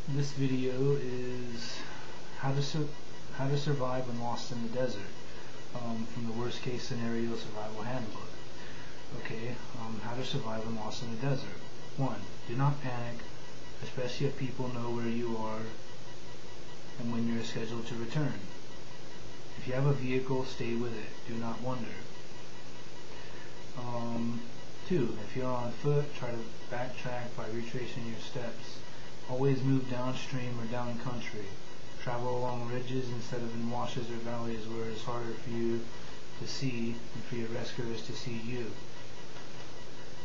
This video is how to survive when lost in the desert, from the worst case scenario survival handbook. Okay, how to survive when lost in the desert. 1. Do not panic, especially if people know where you are and when you're scheduled to return. If you have a vehicle, stay with it. Do not wander. 2. If you're on foot, try to backtrack by retracing your steps. Always move downstream or down country. Travel along ridges instead of in washes or valleys where it's harder for you to see and for your rescuers to see you.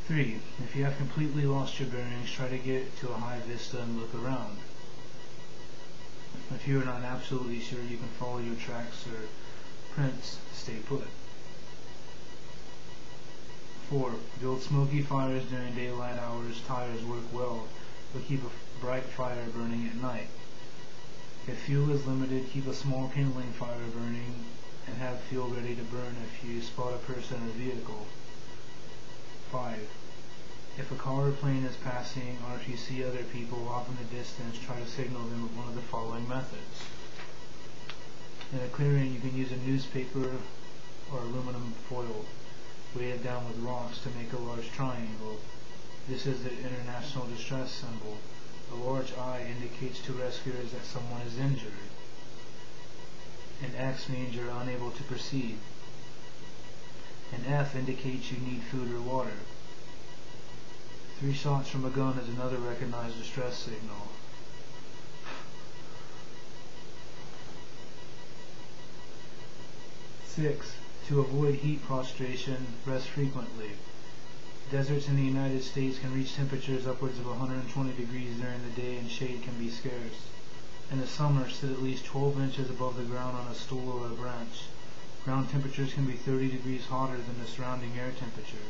3. If you have completely lost your bearings, try to get to a high vista and look around. If you are not absolutely sure, you can follow your tracks or prints. Stay put. 4. Build smoky fires during daylight hours. Tires work well, but keep a bright fire burning at night. If fuel is limited, keep a small kindling fire burning and have fuel ready to burn if you spot a person or vehicle. 5. If a car or plane is passing, or if you see other people off in the distance, try to signal them with one of the following methods. In a clearing, you can use a newspaper or aluminum foil. Weigh it down with rocks to make a large triangle. This is the international distress symbol. A large I indicates to rescuers that someone is injured. An X means you're unable to proceed. An F indicates you need food or water. 3 shots from a gun is another recognized distress signal. 6. To avoid heat prostration, rest frequently. Deserts in the United States can reach temperatures upwards of 120 degrees during the day, and shade can be scarce. In the summer, sit at least 12 inches above the ground on a stool or a branch. Ground temperatures can be 30 degrees hotter than the surrounding air temperature.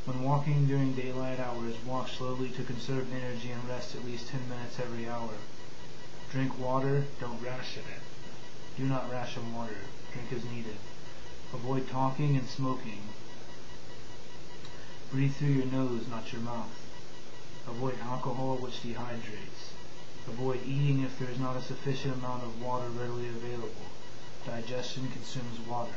When walking during daylight hours, walk slowly to conserve energy and rest at least 10 minutes every hour. Drink water, don't ration it. Do not ration water. Drink as needed. Avoid talking and smoking. Breathe through your nose, not your mouth. Avoid alcohol, which dehydrates. Avoid eating if there is not a sufficient amount of water readily available. Digestion consumes water.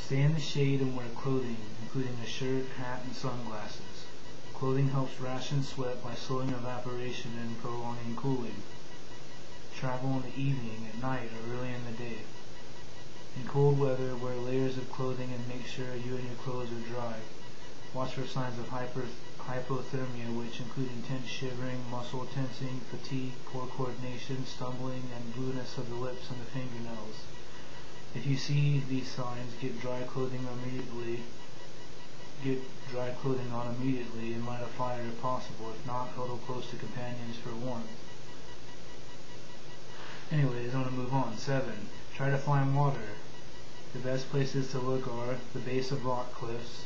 Stay in the shade and wear clothing, including a shirt, hat, and sunglasses. Clothing helps ration sweat by slowing evaporation and prolonging cooling. Travel in the evening, at night, or early in the day. In cold weather, wear layers of clothing and make sure you and your clothes are dry. Watch for signs of hypothermia, which include intense shivering, muscle tensing, fatigue, poor coordination, stumbling, and blueness of the lips and the fingernails. If you see these signs, get dry clothing on immediately and light a fire if possible. If not, huddle close to companions for warmth. Anyways, I'm going to move on. 7. Try to find water. The best places to look are the base of rock cliffs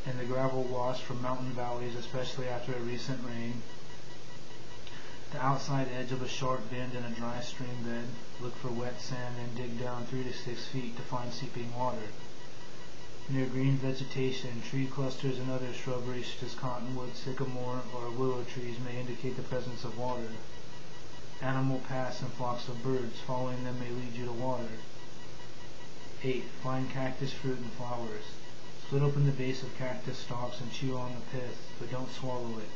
and the gravel wash from mountain valleys, especially after a recent rain. The outside edge of a sharp bend in a dry stream bed. Look for wet sand and dig down 3 to 6 feet to find seeping water. Near green vegetation, tree clusters and other shrubberies such as cottonwood, sycamore, or willow trees may indicate the presence of water. Animal paths and flocks of birds. Following them may lead you to water. 8. Find cactus fruit and flowers. Split open the base of cactus stalks and chew on the pith, but don't swallow it.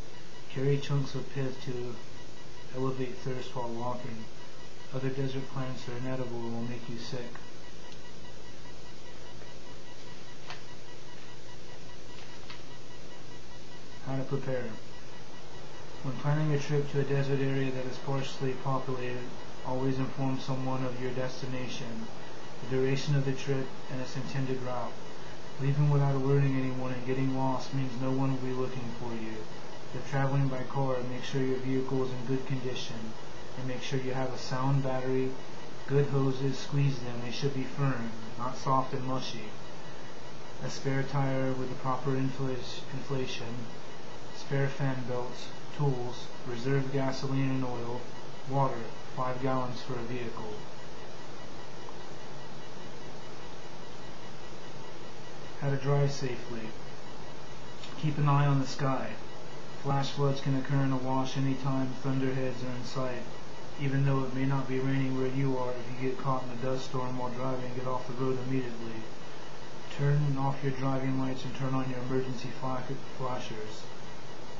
Carry chunks of pith to elevate thirst while walking. Other desert plants are inedible and will make you sick. How to prepare. When planning a trip to a desert area that is sparsely populated, always inform someone of your destination, the duration of the trip, and its intended route. Leaving without alerting anyone and getting lost means no one will be looking for you. If traveling by car, make sure your vehicle is in good condition, and make sure you have a sound battery, good hoses. Squeeze them, they should be firm, not soft and mushy. A spare tire with the proper inflation, spare fan belts, tools, reserve gasoline and oil, water, 5 gallons for a vehicle. How to drive safely. Keep an eye on the sky. Flash floods can occur in a wash anytime thunderheads are in sight. Even though it may not be raining where you are, if you get caught in a dust storm while driving, get off the road immediately. Turn off your driving lights and turn on your emergency flashers.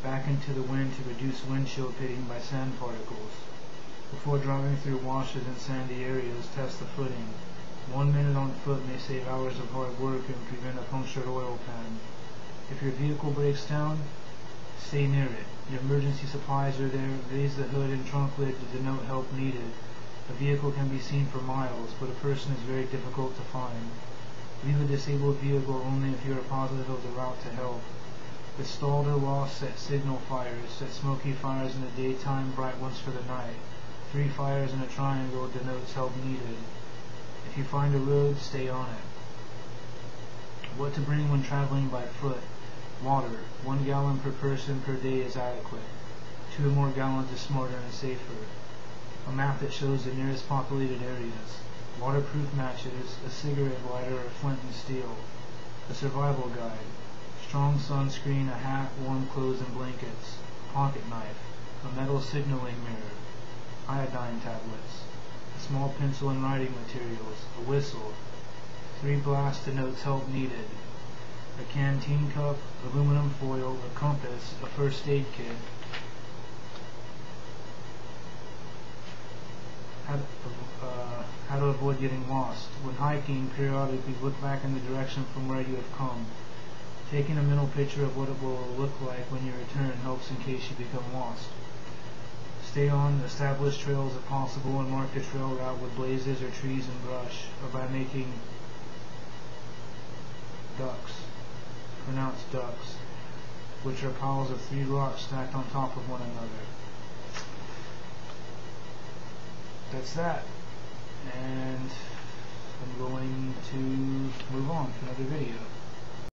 Back into the wind to reduce windshield pitting by sand particles. Before driving through washes and sandy areas, test the footing. 1 minute on foot may save hours of hard work and prevent a punctured oil pan. If your vehicle breaks down, stay near it. Your emergency supplies are there. Raise the hood and trunk lid to denote help needed. A vehicle can be seen for miles, but a person is very difficult to find. Leave a disabled vehicle only if you are positive of the route to help. If stalled or lost, set signal fires. Set smoky fires in the daytime, bright ones for the night. 3 fires in a triangle denotes help needed. If you find a road, stay on it. What to bring when traveling by foot. Water. 1 gallon per person per day is adequate. 2 or more gallons is smarter and safer. A map that shows the nearest populated areas. Waterproof matches, a cigarette lighter or flint and steel. A survival guide. Strong sunscreen, a hat, warm clothes and blankets. Pocket knife. A metal signaling mirror. Iodine tablets. A small pencil and writing materials. A whistle. 3 blasts denotes help needed. A canteen cup, aluminum foil, a compass, a first aid kit. How to avoid getting lost. When hiking, periodically look back in the direction from where you have come. Taking a mental picture of what it will look like when you return helps in case you become lost. Stay on established trails if possible and mark a trail route with blazes or trees and brush, or by making ducks, pronounced ducks, which are piles of 3 rocks stacked on top of one another. That's that. And I'm going to move on to another video.